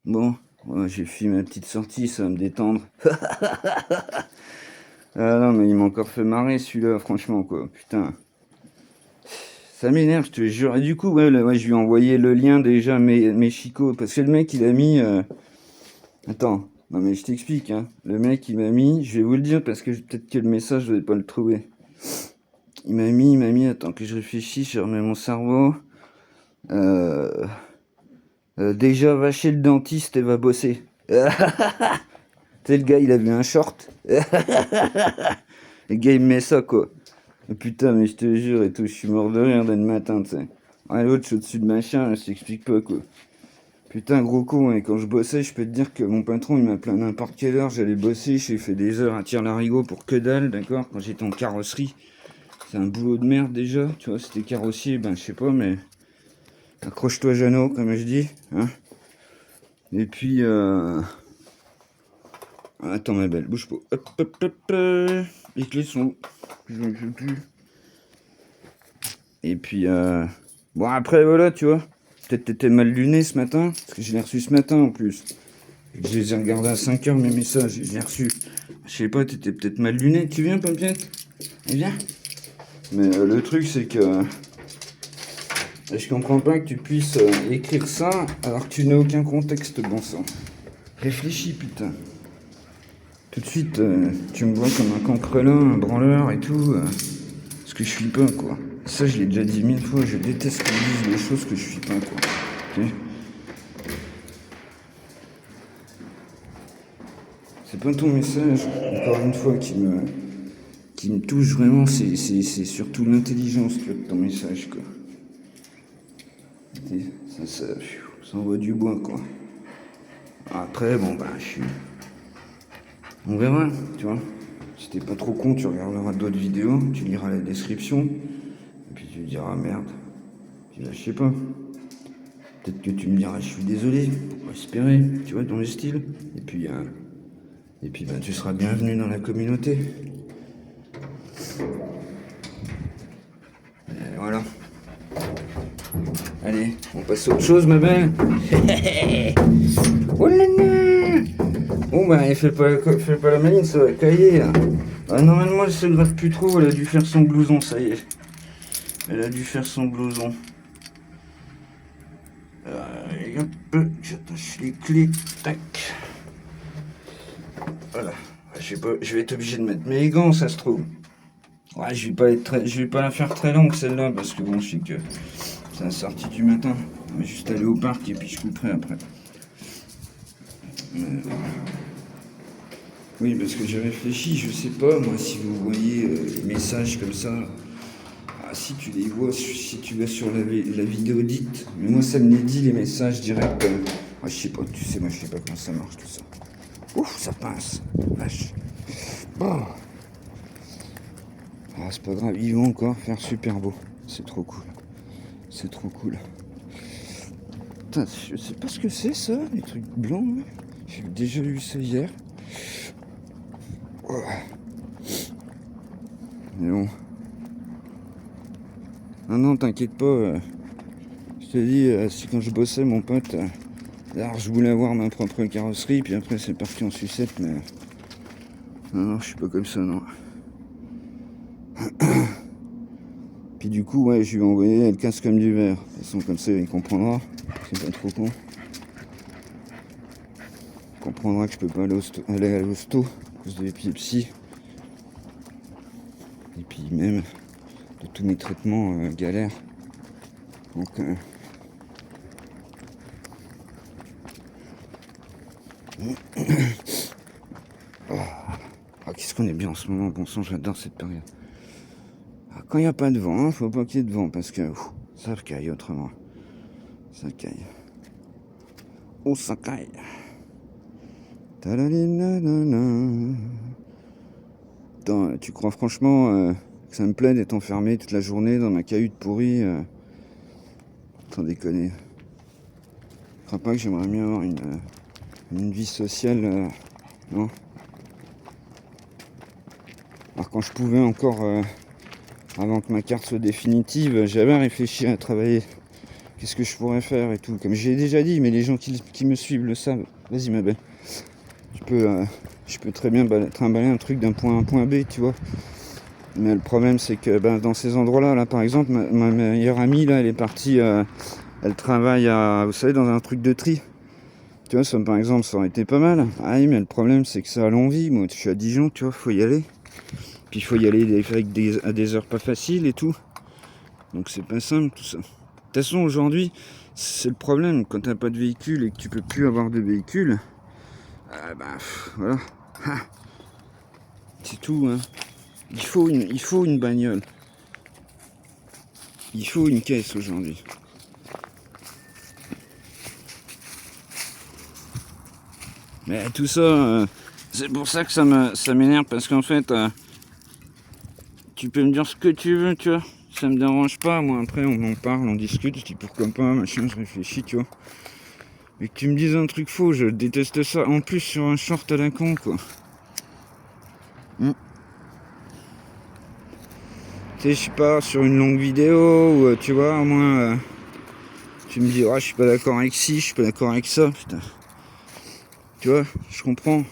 Bon, ouais, j'ai fait ma petite sortie, ça va me détendre. Ah non, mais il m'a encore fait marrer celui-là, franchement, quoi. Putain, ça m'énerve, je te jure. Et du coup, ouais, ouais, je lui ai envoyé le lien déjà, mes chicots, parce que le mec, il a mis... Attends, non mais je t'explique, hein. Le mec, il m'a mis... Je vais vous le dire, parce que peut-être que le message, je vais pas le trouver. Il m'a mis, attends que je réfléchisse, je remets mon cerveau. Euh, déjà, va chez le dentiste et va bosser. Tu sais, le gars, il avait un short. Le gars, il me met ça, quoi. Et putain, mais je te jure et tout, je suis mort de rire dès le matin, tu sais. Ouais, l'autre, je suis au-dessus de machin, je t'explique pas, quoi. Putain, gros con, et quand je bossais, je peux te dire que mon patron, il m'appelait à n'importe quelle heure, j'allais bosser, j'ai fait des heures à tire-larigot pour que dalle, d'accord. Quand j'étais en carrosserie, c'est un boulot de merde déjà, tu vois, c'était carrossier, ben je sais pas, mais accroche-toi, Jeannot, comme je dis, hein. Et puis, attends, ma belle, bouge pas. Hop, hop, hop, les clés sont où? Je ne sais plus. Et puis, bon, après, voilà, tu vois. Peut-être t'étais mal luné ce matin, parce que je l'ai reçu ce matin en plus. Je les ai regardés à 5 heures, mes messages, je l'ai reçu. Je sais pas, t'étais peut-être mal luné. Tu viens, Pompiette? Viens. Mais le truc, c'est que je comprends pas que tu puisses écrire ça alors que tu n'as aucun contexte, bon sang. Réfléchis, putain. Tout de suite, tu me vois comme un cancrelin, un branleur et tout. Ce que je suis pas, quoi. Ça, je l'ai déjà dit 1000 fois, je déteste qu'on dise des choses que je suis pas, quoi. Ok. C'est pas ton message, encore une fois, qui me touche vraiment, c'est surtout l'intelligence que de ton message, quoi. Ça envoie du bois, quoi. Après, bon, bah, on verra, tu vois. Si t'es pas trop con, tu regarderas d'autres vidéos, tu liras la description, et puis tu te diras merde. Puis là, je sais pas. Peut-être que tu me diras je suis désolé, pour espérer, tu vois, dans le style. Et puis bah, tu seras bienvenu dans la communauté. Et voilà. Allez, on passe à autre chose, ma belle. Oh là là. Bon bah, fais pas la maline, ça va cailler là. Ah, normalement, elle se gratte plus trop, elle a dû faire son blouson, ça y est. Elle a dû faire son blouson. Et hop, j'attache les clés. Tac. Voilà. Je sais pas, je vais être obligé de mettre mes gants, ça se trouve. Ouais, je vais pas la faire très longue celle-là parce que bon, je sais que c'est la sortie du matin. On va juste aller au parc et puis je couperai après. Oui, parce que j'ai réfléchi, je sais pas moi si vous voyez les messages comme ça. Ah, si tu les vois, si tu vas sur la vidéo dite, mais moi ça me les dit les messages directs. Ah, je sais pas, tu sais, moi je sais pas comment ça marche tout ça. Ouf, ça pince, vache. Bon. Ah, c'est pas grave, ils vont encore faire super beau. C'est trop cool. C'est trop cool. Putain, je sais pas ce que c'est ça, les trucs blancs. Là. J'ai déjà vu ça hier. Oh. Mais bon. Non, non, t'inquiète pas. Je te dis, si quand je bossais, mon pote, alors je voulais avoir ma propre carrosserie, puis après c'est parti en sucette, mais. Non, non, je suis pas comme ça, non. Puis du coup, ouais, je lui ai envoyé, elle casse comme du verre. De toute façon, comme ça, il comprendra. C'est pas trop con. Il comprendra que je peux pas aller à l'hosto à cause de l'épilepsie. Et puis même de tous mes traitements galères. Donc, ah, qu'est-ce qu'on est bien en ce moment, bon sang, j'adore cette période. Ah, quand il n'y a pas de vent, hein, faut pas qu'il y ait de vent, parce que ça caille autrement. Ça caille. Oh, ça caille. Attends, tu crois franchement que ça me plaît d'être enfermé toute la journée dans ma cahute pourrie Sans déconner. Je crois pas que j'aimerais mieux avoir une vie sociale, non. Alors quand je pouvais encore, avant que ma carte soit définitive, j'avais réfléchi à travailler qu'est-ce que je pourrais faire et tout. Comme j'ai déjà dit, mais les gens qui me suivent le savent. Vas-y ma belle. Je peux très bien trimballer un truc d'un point A à un point B, tu vois. Mais le problème, c'est que dans ces endroits-là, là, par exemple, ma meilleure amie, là, elle est partie, elle travaille vous savez, dans un truc de tri. Tu vois, ça, par exemple, ça aurait été pas mal. Ah oui, mais le problème, c'est que c'est à Longwy. Moi, je suis à Dijon, tu vois, faut y aller. Puis il faut y aller à des heures pas faciles et tout. Donc c'est pas simple, tout ça. De toute façon, aujourd'hui, c'est le problème. Quand t'as pas de véhicule et que tu peux plus avoir de véhicule, voilà. Ah, c'est tout, hein. Il faut une bagnole. Il faut une caisse aujourd'hui. Mais tout ça, c'est pour ça que ça m'énerve, parce qu'en fait, tu peux me dire ce que tu veux, tu vois. Ça me dérange pas, moi après on en parle, on discute, je dis pourquoi pas, machin, je réfléchis, tu vois. Mais que tu me dises un truc faux, je déteste ça. En plus sur un short à la con, quoi. Tu sais, je suis pas sur une longue vidéo, ou tu vois, au moins, tu me dis, je suis pas d'accord avec ci, je suis pas d'accord avec ça, putain. Tu vois, je comprends.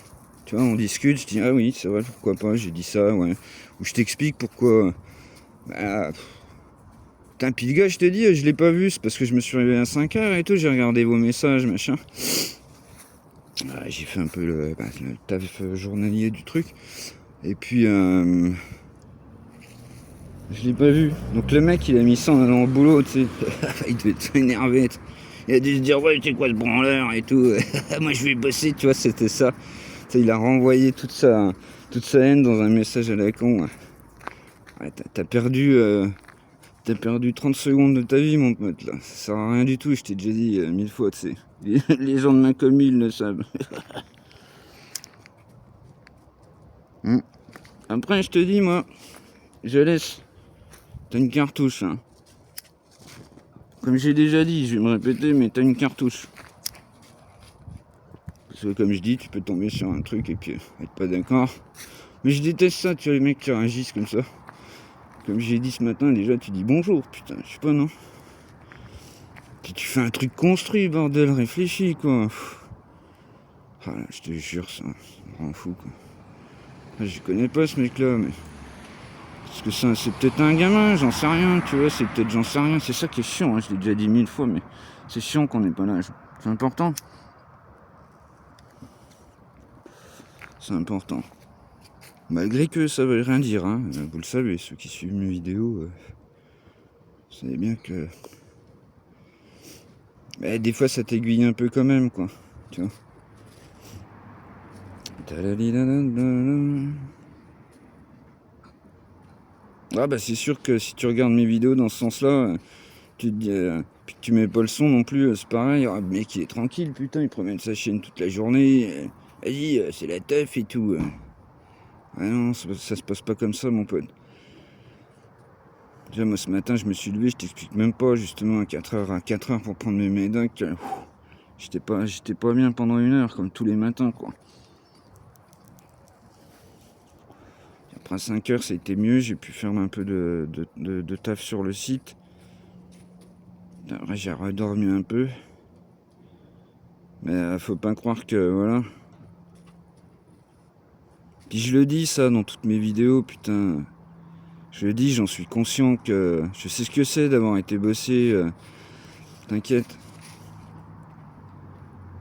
Tu vois, on discute, je dis, ah oui, c'est vrai, pourquoi pas, j'ai dit ça, ouais. Ou je t'explique pourquoi. Putain, puis le gars, je te dis, je l'ai pas vu, c'est parce que je me suis réveillé à 5h et tout, j'ai regardé vos messages, machin. J'ai fait un peu le taf journalier du truc. Et puis, je l'ai pas vu. Donc le mec, il a mis ça en allant au boulot, tu sais. Il devait être énervé. Il a dû se dire, ouais, c'est quoi ce branleur et tout. Moi, je vais bosser, tu vois, c'était ça. Tu sais, il a renvoyé toute sa haine dans un message à la con. Ouais, t'as perdu 30 secondes de ta vie, mon pote, là. Ça sert à rien du tout, je t'ai déjà dit 1000 fois, tu sais. Les gens de ma commune, ils le savent. Après, je te dis, moi, je laisse. T'as une cartouche, hein. Comme j'ai déjà dit, je vais me répéter, mais t'as une cartouche. Parce que comme je dis, tu peux tomber sur un truc et puis être pas d'accord. Mais je déteste ça, tu vois, les mecs qui réagissent comme ça. Comme j'ai dit ce matin, déjà, tu dis bonjour, putain, je sais pas, non. Puis tu fais un truc construit, bordel, réfléchi, quoi. Ah là, je te jure, ça me rend fou, quoi. Je connais pas ce mec-là, mais... Parce que ça, c'est peut-être un gamin, j'en sais rien, tu vois, c'est peut-être j'en sais rien. C'est ça qui est chiant, hein, je l'ai déjà dit 1000 fois, mais c'est chiant qu'on n'est pas là. C'est important. C'est important. Malgré que ça veut rien dire, hein. Vous le savez, ceux qui suivent mes vidéos, vous savez bien que... Mais des fois, ça t'aiguille un peu quand même, quoi. Tu vois. Ah bah c'est sûr que si tu regardes mes vidéos dans ce sens-là, tu te dis... puis que tu mets pas le son non plus, c'est pareil. Le mec, il est tranquille, putain, il promène sa chaîne toute la journée. Vas-y, c'est la teuf et tout. Ah non, ça se passe pas comme ça, mon pote. Déjà, moi, ce matin, je me suis levé, je t'explique même pas, justement, à 4h pour prendre mes médocs. J'étais pas bien pendant 1 heure, comme tous les matins, quoi. Après 5h, ça a été mieux, j'ai pu faire un peu de taf sur le site. Après, j'ai redormi un peu. Mais faut pas croire que, voilà. Puis je le dis, ça, dans toutes mes vidéos, putain... Je le dis, j'en suis conscient que je sais ce que c'est d'avoir été bossé. T'inquiète.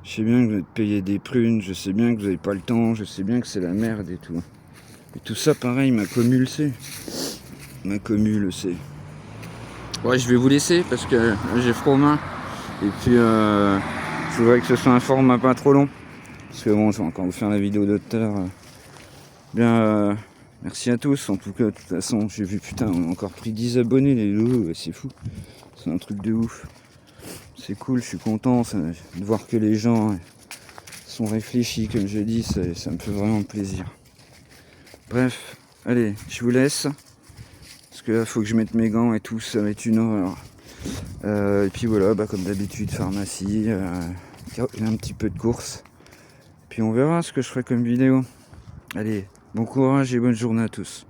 Je sais bien que vous êtes payé des prunes, je sais bien que vous n'avez pas le temps, je sais bien que c'est la merde et tout. Et tout ça, pareil, ma commu le sait. Ma commu le sait. Ouais, je vais vous laisser parce que j'ai froid aux mains. Et puis, je voudrais que ce soit un format pas trop long. Parce que bon, je vais encore vous faire la vidéo de tout à l'heure. Bien, merci à tous. En tout cas, de toute façon, j'ai vu, putain, on a encore pris 10 abonnés, les loups, c'est fou. C'est un truc de ouf. C'est cool, je suis content de voir que les gens sont réfléchis, comme je dis, ça me fait vraiment plaisir. Bref, allez, je vous laisse. Parce que là, faut que je mette mes gants et tout, ça va être une horreur. Et puis voilà, comme d'habitude, pharmacie, un petit peu de course. Puis on verra ce que je ferai comme vidéo. Allez, bon courage et bonne journée à tous.